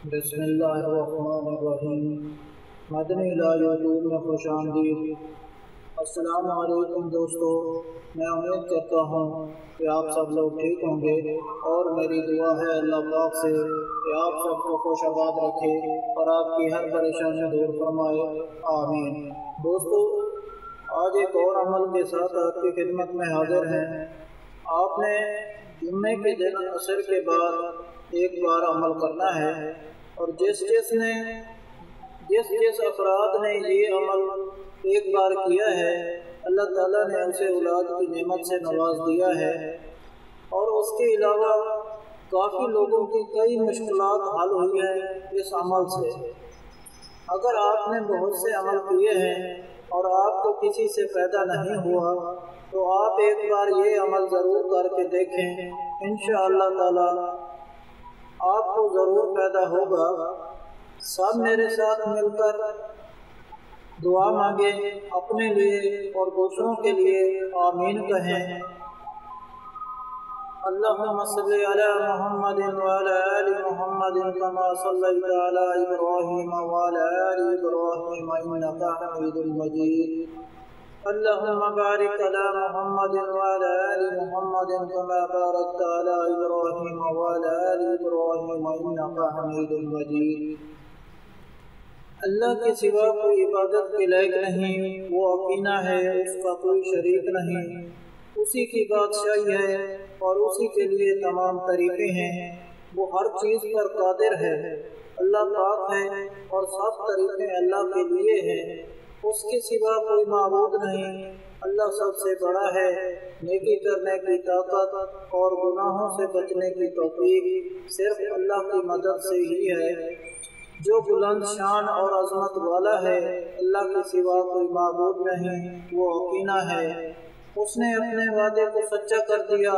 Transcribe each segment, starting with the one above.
بسم اللہ الرحمن الرحیم۔ مدنی یوٹیوب میں خوش آمدید۔ السلام علیکم دوستو، میں امید کرتا ہوں کہ آپ سب لوگ ٹھیک ہوں گے، اور میری دعا ہے اللہ پاک سے کہ آپ سب کو خوش آباد رکھے اور آپ کی ہر پریشانی دور فرمائے، آمین۔ دوستو، آج ایک اور عمل کے ساتھ آپ کی خدمت میں حاضر ہیں۔ آپ نے جمعے کے دن عصر کے بعد ایک بار عمل کرنا ہے، اور جس افراد نے یہ عمل ایک بار کیا ہے، اللہ تعالیٰ نے اسے اولاد کی نعمت سے نواز دیا ہے، اور اس کے علاوہ کافی لوگوں کی کئی مشکلات حل ہوئی ہیں اس عمل سے۔ اگر آپ نے بہت سے عمل کیے ہیں اور آپ کو کسی سے فائدہ نہیں ہوا، تو آپ ایک بار یہ عمل ضرور کر کے دیکھیں، انشاءاللہ تعالی آپ کو ضرور پیدا ہوگا۔ سب میرے ساتھ مل کر دعا مانگیں، اپنے لیے اور دوسروں کے لیے آمین کہیں۔ اللہم صلی علی محمد وعلی آل محمد کما صلیت علی ابراہیم وعلی آل ابراہیم انک حمید مجید۔ اللہم بارک علی محمد وعلی آل محمد کما بارکت علی ابراہیم وعلی آل ابراہیم انک حمید مجید۔ اللہ کے سوا کوئی عبادت کے لائق نہیں، وہ اکیلا ہے، اس کا کوئی شریک نہیں، اسی کی بادشاہی ہے اور اسی کے لیے تمام تعریفیں ہیں۔ وہ ہر چیز پر قادر ہے، اللہ پاک ہے اور سب تعریفیں اللہ کے لیے ہیں۔ اس کے سوا کوئی معبود نہیں، اللہ سب سے بڑا ہے۔ نیکی کرنے کی طاقت اور گناہوں سے بچنے کی توفیق صرف اللہ کی مدد سے ہی ہے، جو بلند شان اور عظمت والا ہے۔ اللہ کے سوا کوئی معبود نہیں، وہ اکیلا ہے۔ اس نے اپنے وعدے کو سچا کر دیا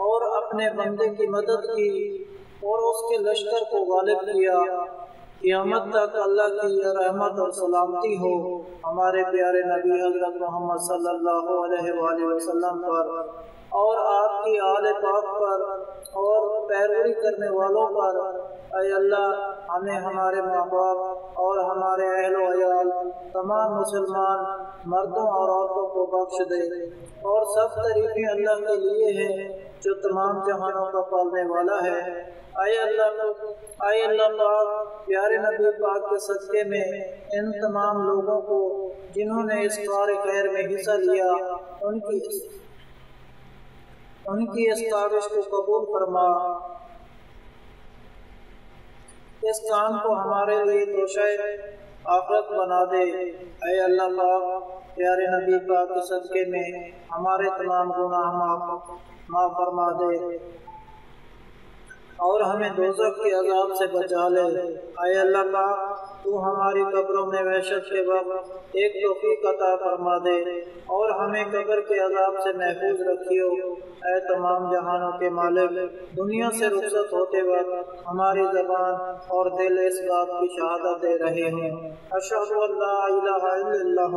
اور اپنے بندے کی مدد کی اور اس کے لشکر کو غالب کیا۔ قیامت تک اللہ کی رحمت اور سلامتی ہو ہمارے پیارے نبی حضرت محمد صلی اللہ علیہ وآلہ وسلم پر، اور آپ کی آل پاک پر اور پیروی کرنے والوں پر۔ اے اللہ، ہمیں ہمارے ماں باپ اور ہمارے اہل و عیال تمام مسلمان مردوں اور عورتوں کو بخش دے، اور سب تعریفیں اللہ کے لیے ہیں جو تمام جہانوں کا پالنے والا ہے۔ اے اللہ پاک، پیارے نبی پاک کے صدقے میں ان تمام لوگوں کو جنہوں نے اس کار خیر میں حصہ لیا، ان کی اس کاوش کو قبول فرما، اس کام کو ہمارے لیے توشہ آخرت بنا دے۔ اے اللہ پاک، پیارے نبی پاک کے صدقے میں ہمارے تمام گناہ معاف فرما دے اور ہمیں دوزخ کے عذاب سے بچا لے۔ اے اللہ پاک، تو ہماری قبروں میں وحشت کے وقت ایک توفیق عطا فرما دے اور ہمیں قبر کے عذاب سے محفوظ رکھیو۔ اے تمام جہانوں کے مالک، دنیا سے رخصت ہوتے وقت ہماری زبان اور دل اس بات کی شہادت دے رہے ہیں، اشہد ان لا الہ الا اللہ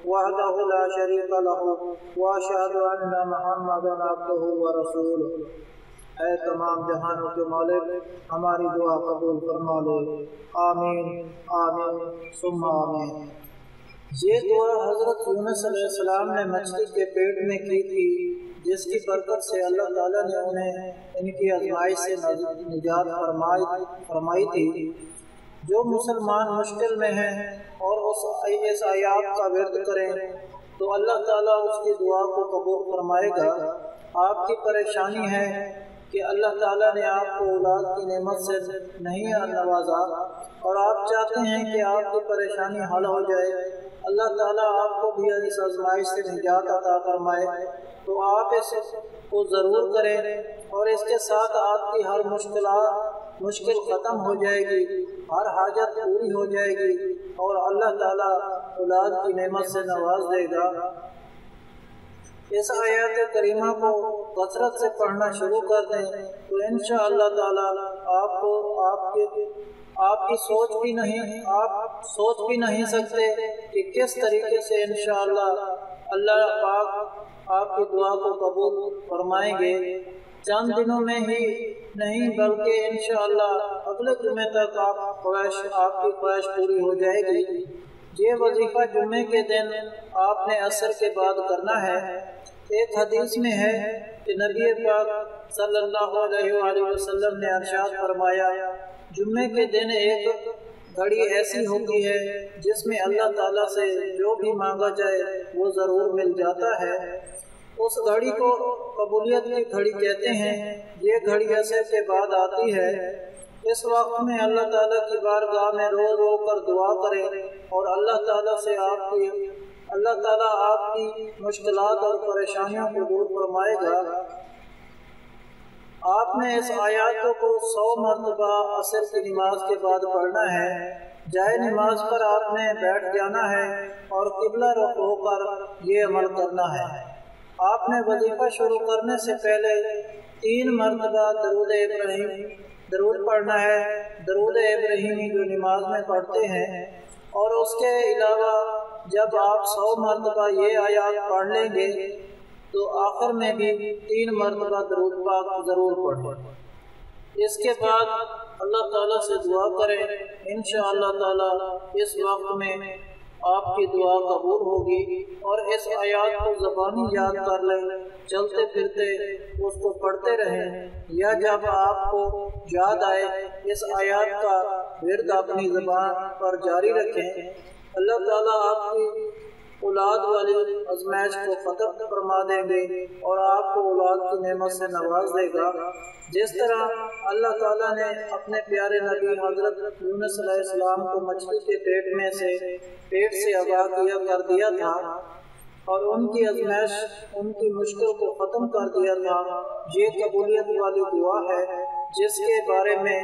وحدہ لا شریک لہ واشہد ان محمدا عبدہ ورسولہ۔ اے تمام جہانوں کے مالک، ہماری دعا قبول فرما لے، آمین آمین ثم آمین۔ یہ دعا حضرت یونس علیہ السلام نے مچھلی کے پیٹ میں کی تھی، جس کی برکت سے اللہ تعالیٰ نے انہیں ان کی آزمائش سے نجات فرمائی تھی۔ جو مسلمان مشکل میں ہیں اور اس آیات کا ورد کریں تو اللہ تعالیٰ اس کی دعا کو قبول فرمائے گا۔ آپ کی پریشانی ہے کہ اللہ تعالیٰ نے آپ کو اولاد کی نعمت سے نہیں نوازا، اور آپ چاہتے ہیں کہ آپ کی پریشانی حل ہو جائے، اللہ تعالیٰ آپ کو بھی اس آزمائش سے نجات عطا فرمائے، تو آپ اس کو ضرور کریں، اور اس کے ساتھ آپ کی ہر مشکل ختم ہو جائے گی، ہر حاجت پوری ہو جائے گی، اور اللہ تعالیٰ اولاد کی نعمت سے نواز دے گا۔ اس آیات کریمہ کو کثرت سے پڑھنا شروع کر دیں تو انشاءاللہ تعالی آپ سوچ بھی نہیں سکتے کہ کس طریقے سے انشاءاللہ اللہ پاک آپ کی دعا کو قبول فرمائیں گے۔ چند دنوں میں ہی نہیں بلکہ انشاءاللہ اگلے جمعے تک آپ کی خواہش پوری ہو جائے گی۔ یہ وظیفہ جمعے کے دن آپ نے عصر کے بعد کرنا ہے۔ ایک حدیث میں ہے کہ نبی پاک صلی اللہ علیہ وآلہ وسلم نے ارشاد فرمایا، جمعے کے دن ایک گھڑی ایسی ہوتی ہے جس میں اللہ تعالیٰ سے جو بھی مانگا جائے وہ ضرور مل جاتا ہے۔ اس گھڑی کو قبولیت کی گھڑی کہتے ہیں۔ یہ گھڑی عصر کے بعد آتی ہے۔ اس وقت میں اللہ تعالیٰ کی بارگاہ میں رو رو کر دعا کریں اور اللہ تعالیٰ آپ کی مشکلات اور پریشانیوں کو دور فرمائے گا۔ آپ نے اس آیات کو 100 مرتبہ عصر کی نماز کے بعد پڑھنا ہے۔ جائے نماز پر آپ نے بیٹھ جانا ہے اور قبلہ رخ ہو کر یہ عمل کرنا ہے۔ آپ نے وظیفہ شروع کرنے سے پہلے 3 مرتبہ درود پڑھنا ہے۔ درود ابراہیمی جو نماز میں پڑھتے ہیں، اور اس کے علاوہ جب آپ 100 مرتبہ یہ آیات پڑھ لیں گے تو آخر میں بھی 3 مرتبہ درود پاک ضرور پڑھیں۔ اس کے بعد اللہ تعالیٰ سے دعا کریں، انشاءاللہ تعالیٰ اس وقت میں آپ کی دعا قبول ہوگی۔ اور اس آیات کو زبانی یاد کر لیں، چلتے پھرتے اس کو پڑھتے رہیں، یا جب آپ کو یاد آئے اس آیات کا ورد اپنی زبان پر جاری رکھیں۔ اللہ تعالیٰ آپ کی اولاد والی آزمائش کو ختم فرما دیں گے اور آپ کو اولاد کی نعمت سے نواز دے گا، جس طرح اللہ تعالیٰ نے اپنے پیارے نبی حضرت یونس علیہ السلام کو مچھلی کے پیٹ سے آگاہ کر دیا تھا اور ان کی آزمائش، ان کی مشکل کو ختم کر دیا تھا۔ یہ قبولیت والی دعا ہے جس کے بارے میں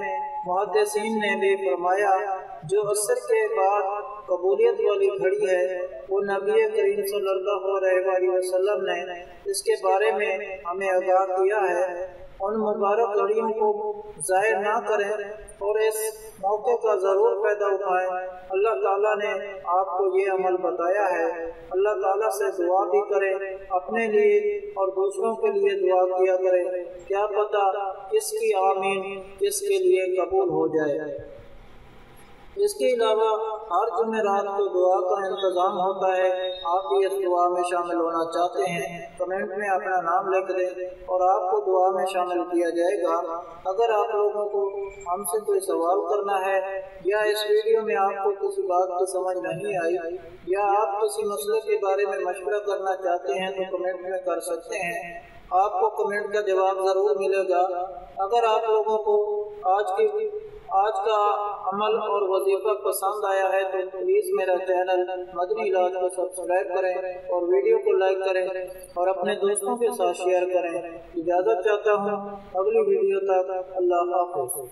محدثین نے بھی فرمایا، جو عصر کے بعد قبولیت والی گھڑی ہے وہ نبی کریم صلی اللہ علیہ وسلم نے اس کے بارے میں ہمیں آگاہ کیا ہے۔ ان مبارک گھڑیوں کو ضائع نہ کریں اور اس موقع کا ضرور فائدہ اٹھائیں۔ اللہ تعالیٰ نے آپ کو یہ عمل بتایا ہے۔ اللہ تعالیٰ سے دعا بھی کریں، اپنے لیے اور دوسروں کے لیے دعا کیا کریں، کیا پتہ کس کی آمین کس کے لیے قبول ہو جائے۔ اس کے علاوہ ہر جمعرات کو دعا کا انتظام ہوتا ہے۔ آپ بھی اس دعا میں شامل ہونا چاہتے ہیں، کمنٹ میں اپنا نام لکھ دیں اور آپ کو دعا میں شامل کیا جائے گا۔ اگر آپ لوگوں کو ہم سے کوئی سوال کرنا ہے یا اس ویڈیو میں آپ کو کسی بات کی سمجھ نہیں آئی یا آپ کسی مسئلے کے بارے میں مشورہ کرنا چاہتے ہیں تو کمنٹ میں کر سکتے ہیں۔ آپ کو کمنٹ کا جواب ضرور ملے گا۔ اگر آپ لوگوں کو آج کا عمل اور وظیفہ پسند آیا ہے تو پلیز میرا چینل مدنی علاج کو سبسکرائب کریں اور ویڈیو کو لائک کریں اور اپنے دوستوں کے ساتھ شیئر کریں۔ اجازت چاہتا ہوں، اگلی ویڈیو تک اللہ حافظ۔